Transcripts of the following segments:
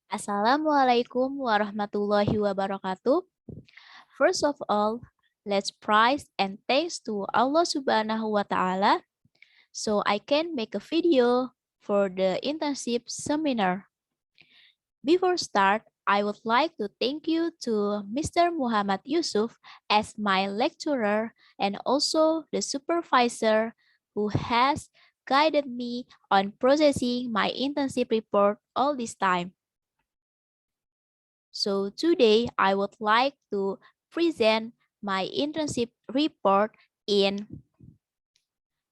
Assalamualaikum warahmatullahi wabarakatuh. First of all, let's praise and thanks to Allah Subhanahu wa Ta'ala so I can make a video for the internship seminar. Before start, I would like to thank you to Mr. Muhammad Yusuf as my lecturer and also the supervisor who has guided me on processing my internship report all this time. So today I would like to present my internship report in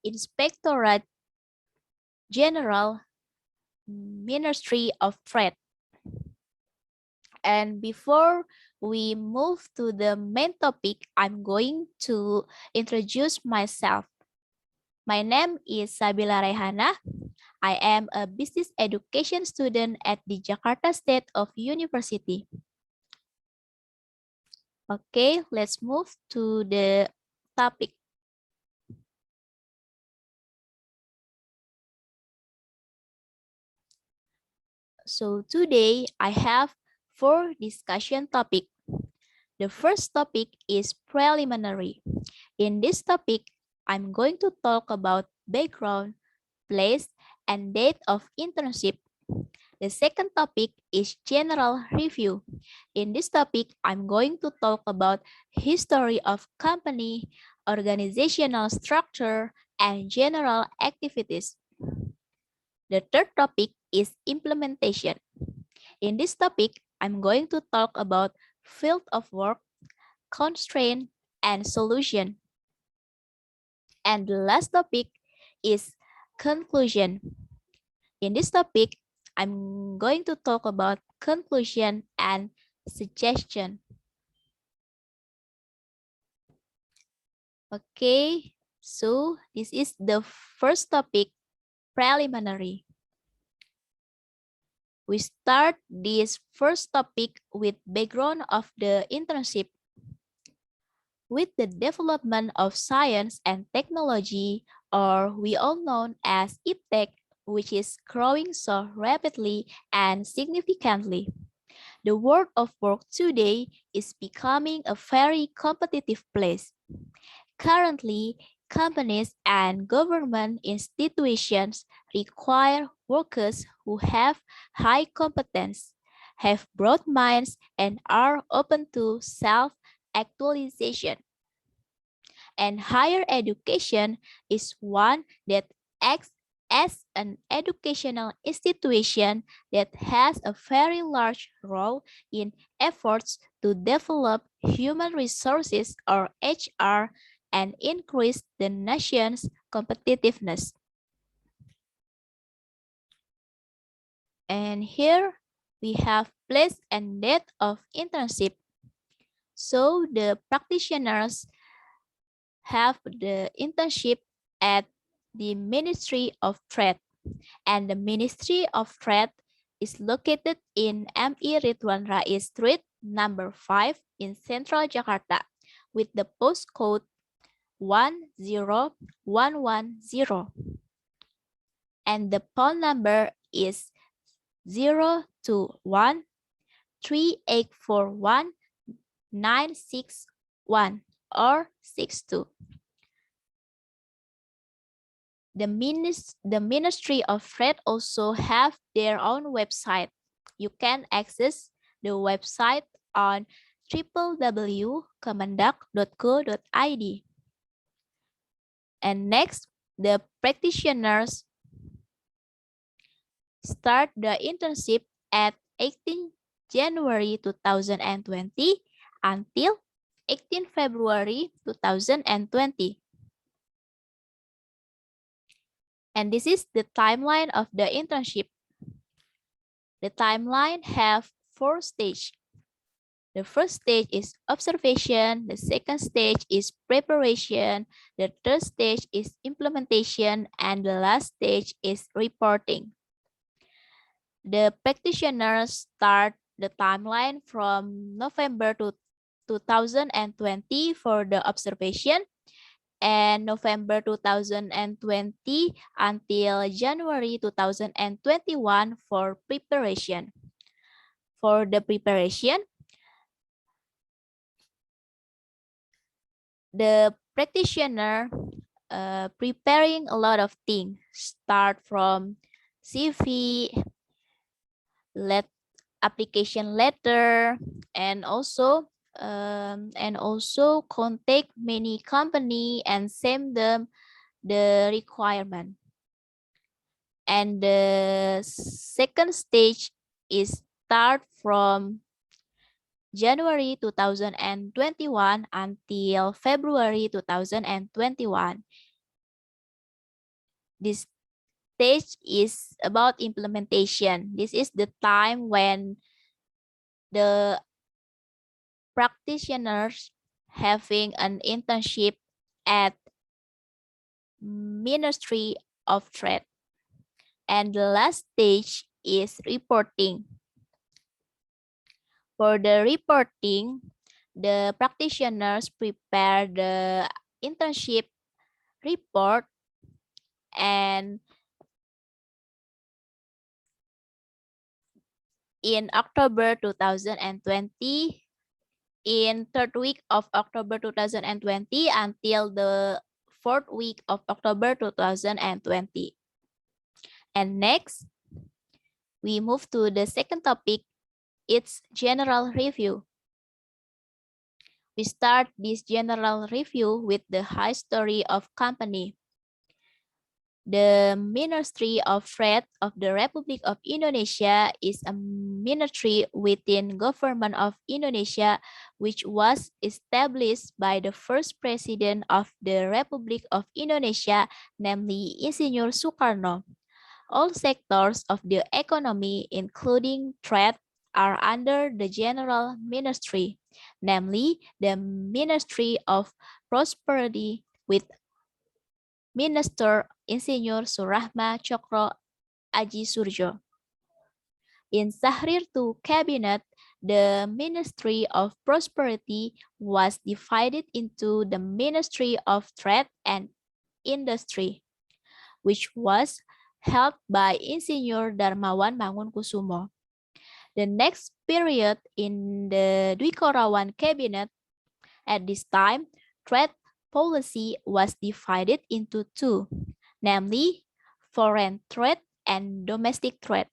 Inspectorate General Ministry of Trade. And before we move to the main topic, I'm going to introduce myself. My name is Sabila Rehana. I am a business education student at the Jakarta State of University. Okay, let's move to the topic. So today I have 4 discussion topics. The first topic is preliminary. In this topic, I'm going to talk about background, place, and date of internship. The second topic is general review. In this topic, I'm going to talk about history of company, organizational structure, and general activities. The third topic is implementation. In this topic, I'm going to talk about field of work, constraint, and solution. And the last topic is conclusion. In this topic, I'm going to talk about conclusion and suggestion. Okay, so this is the first topic, preliminary. We start this first topic with background of the internship. With the development of science and technology, or we all known as IPTEC, which is growing so rapidly and significantly, the world of work today is becoming a very competitive place. Currently, companies and government institutions require workers who have high competence, have broad minds, and are open to self-actualization. And higher education is one that acts as an educational institution that has a very large role in efforts to develop human resources or HR and increase the nation's competitiveness. And here we have place and date of internship. So the practitioners have the internship at the Ministry of Trade, and the Ministry of Trade is located in MI Ridwan Rais Street, number 5 in Central Jakarta, with the postcode 10110. And the phone number is 021 3841 961 or 62. The Ministry of Trade also have their own website. You can access the website on www.kemendak.go.id. And next, the practitioners start the internship at 18 January 2020 until 18 February 2020. And this is the timeline of the internship. The timeline have 4 stages. The first stage is observation, the second stage is preparation, the third stage is implementation, and the last stage is reporting. The practitioners start the timeline from November to 2020 for the observation, and November 2020 until January 2021 for preparation. For the preparation, the practitioner preparing a lot of things. Start from CV, application letter, and also contact many company and send them the requirement. And the second stage is start from January 2021 until February 2021. This stage is about implementation. This is the time when the practitioners having an internship at Ministry of Trade. And the last stage is reporting. For the reporting, the practitioners prepare the internship report, and in October 2020, in third week of October 2020 until the fourth week of October 2020. And next, we move to the second topic. It's general review. We start this general review with the history of company. The Ministry of Trade of the Republic of Indonesia is a ministry within Government of Indonesia, which was established by the first president of the Republic of Indonesia, namely Insinyur Soekarno. All sectors of the economy, including trade, are under the General Ministry, namely the Ministry of Prosperity with Minister Insinyur Surahma Cokro Ajisurjo. In Sahrir II cabinet, the Ministry of Prosperity was divided into the Ministry of Trade and Industry, which was held by Insinyur Darmawan Mangunkusumo. The next period in the Dwi Korawan cabinet, at this time, trade policy was divided into two, namely foreign trade and domestic trade.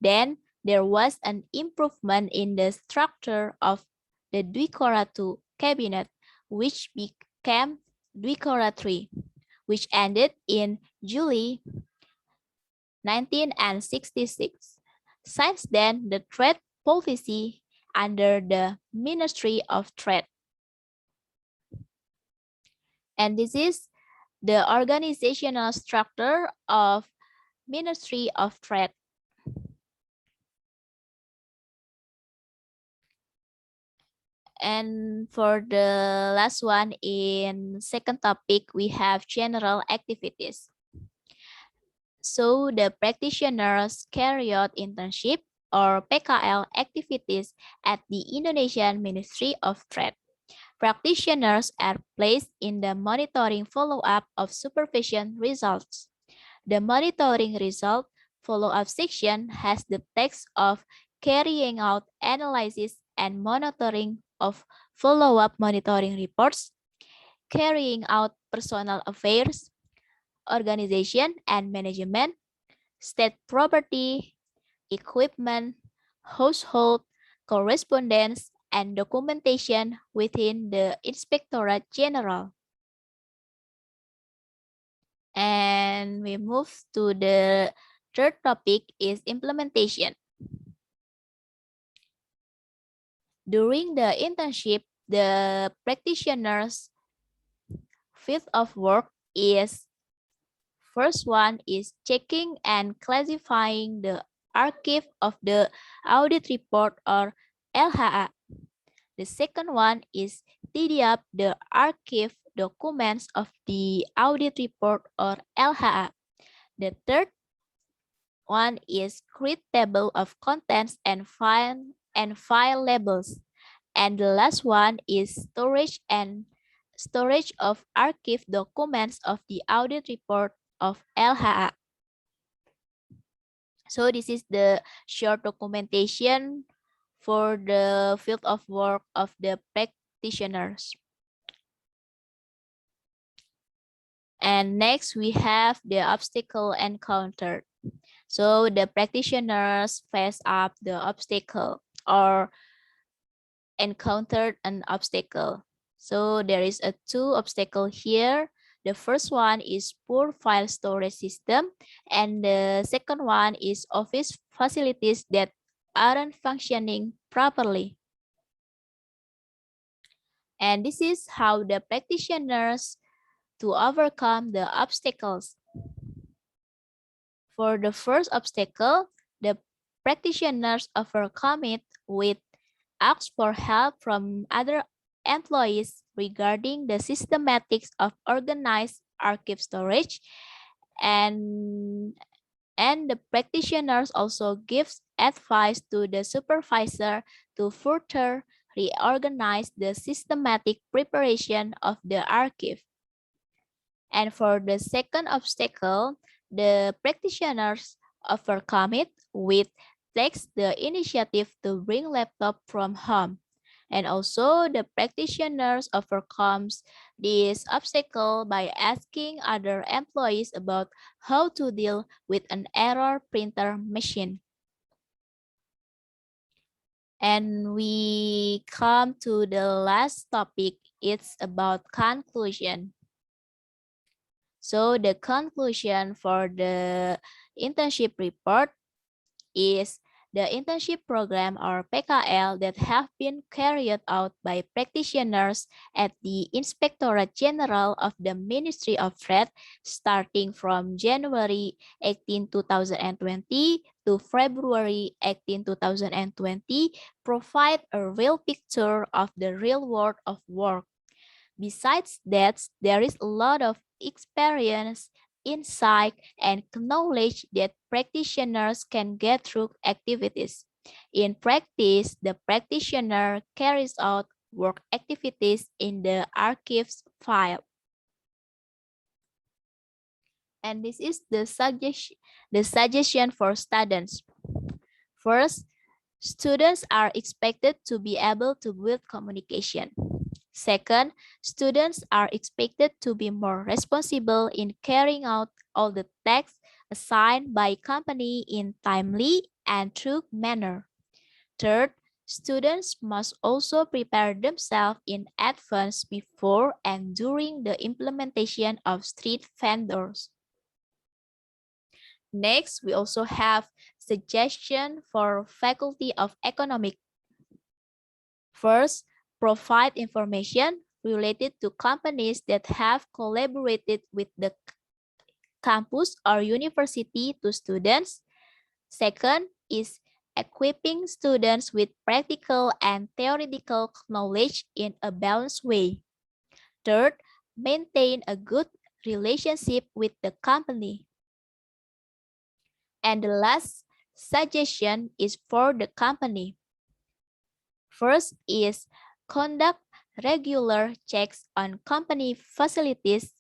Then there was an improvement in the structure of the Dwi Kora II cabinet, which became Dwi Kora III, which ended in July 1966. Since then, the trade policy under the Ministry of Trade. And this is the organizational structure of Ministry of Trade. And for the last one, in second topic, we have general activities. So the practitioners carry out internship or PKL activities at the Indonesian Ministry of Trade. Practitioners are placed in the monitoring follow-up of supervision results. The monitoring result follow-up section has the text of carrying out analysis and monitoring of follow-up monitoring reports, carrying out personal affairs, organization and management, state property, equipment, household, correspondence, and documentation within the Inspectorate General. And we move to the third topic is implementation. During the internship, the practitioner's field of work is first one is checking and classifying the archive of the audit report or LHA. The second one is tidy up the archive documents of the audit report or LHA. The third one is create table of contents and file labels. And the last one is storage of archive documents of the audit report of LHA. So this is the short documentation for the field of work of the practitioners. And next we have the obstacle encountered. So the practitioners face up the obstacle or encountered an obstacle. So there is a two obstacle here. The first one is poor file storage system, and the second one is office facilities that aren't functioning properly. And this is how the practitioners to overcome the obstacles. For the first obstacle, the practitioners overcome it with ask for help from other employees regarding the systematics of organized archive storage, and the practitioners also gives advice to the supervisor to further reorganize the systematic preparation of the archive. And for the second obstacle, the practitioners overcome it with takes the initiative to bring laptop from home. And also the practitioners overcomes this obstacle by asking other employees about how to deal with an error printer machine. And we come to the last topic. It's about conclusion. So the conclusion for the internship report is the internship program or PKL that have been carried out by practitioners at the Inspectorate General of the Ministry of Trade starting from January 18, 2020 to February 18, 2020 provide a real picture of the real world of work. Besides that, there is a lot of experience, insight, and knowledge that practitioners can get through activities. In practice, the practitioner carries out work activities in the archives file. And this is the suggestion for students. First, students are expected to be able to build communication. Second, students are expected to be more responsible in carrying out all the tasks assigned by company in timely and true manner. Third, students must also prepare themselves in advance before and during the implementation of street vendors. Next, we also have suggestion for Faculty of Economics. First, provide information related to companies that have collaborated with the campus or university to students. Second is equipping students with practical and theoretical knowledge in a balanced way. Third, maintain a good relationship with the company. And the last suggestion is for the company. First is conduct regular checks on company facilities.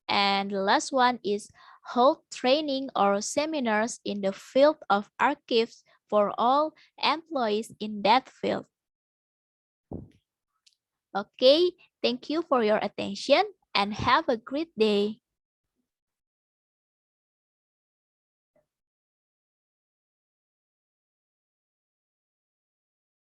And the last one is hold training or seminars in the field of archives for all employees in that field. Okay, thank you for your attention and have a great day.